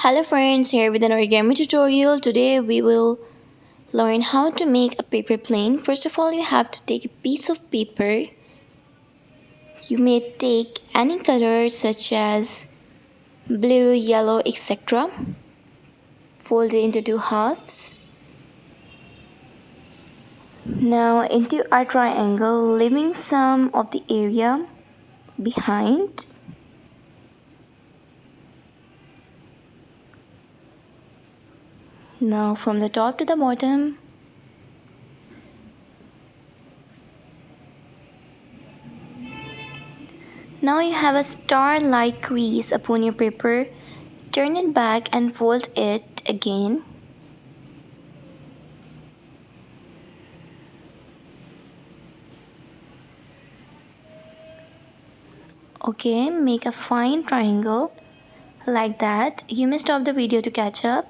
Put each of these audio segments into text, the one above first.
Hello friends, here with an origami tutorial. Today we will learn how to make a paper plane. First of all, you have to take a piece of paper. You may take any color such as blue, yellow, etc. Fold it into two halves. Now into a triangle, leaving some of the area behind. Now from the top to the bottom. Now you have a star-like crease upon your paper. Turn it back and fold it again. Okay, make a fine triangle like that. You may stop the video to catch up.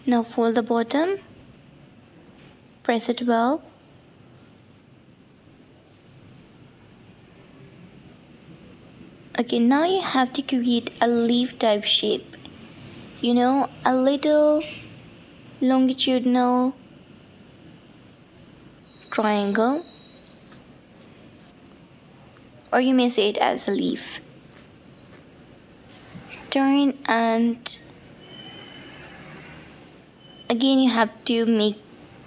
Now fold the bottom. Press it well. Okay, now you have to create a leaf type shape. A little longitudinal triangle, or you may say it as a leaf. Turn, and again you have to make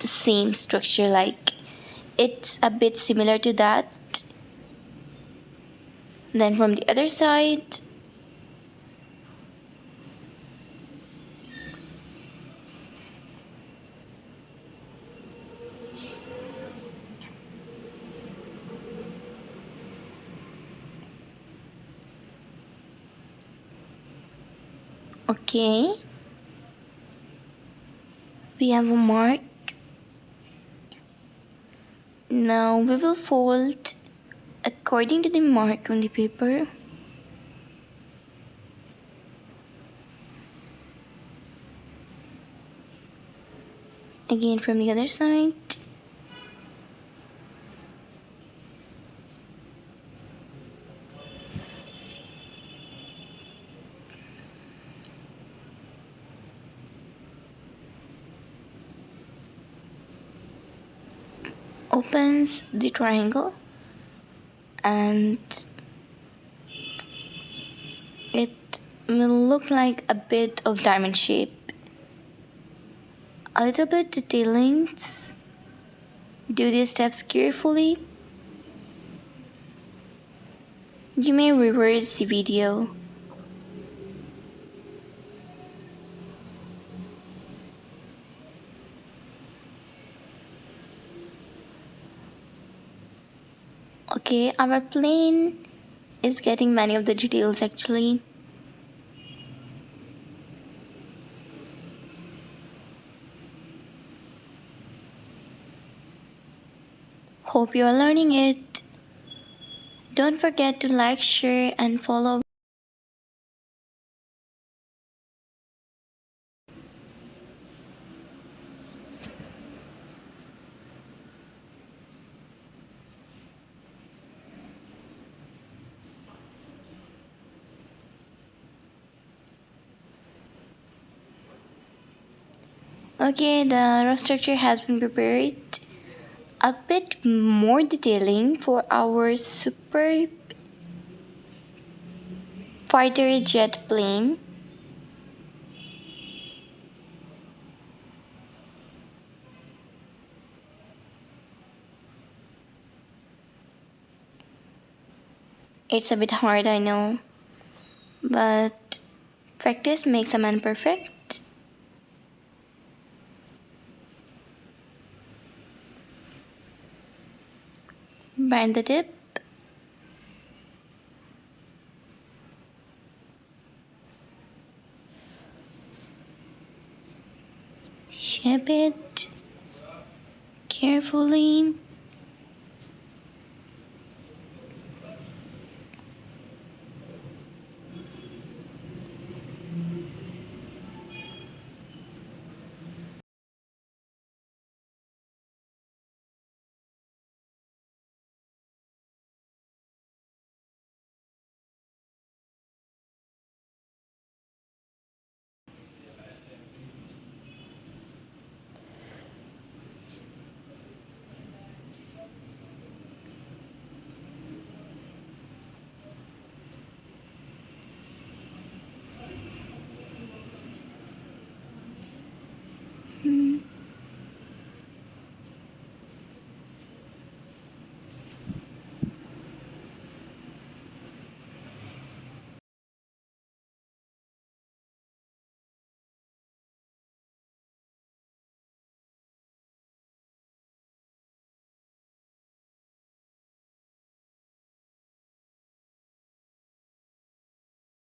the same structure, like it's a bit similar to that. Then from the other side, okay, we have a mark. Now we will fold according to the mark on the paper. Again from the other side. Opens the triangle and it will look like a bit of diamond shape. A little bit detailings. Do these steps carefully. You may reverse the video. Okay, our plane is getting many of the details actually. Hope you are learning it. Don't forget to like, share, and follow. Okay, the rough structure has been prepared. A bit more detailing for our super fighter jet plane. It's a bit hard, I know, but practice makes a man perfect. Bend the tip. Shape it carefully.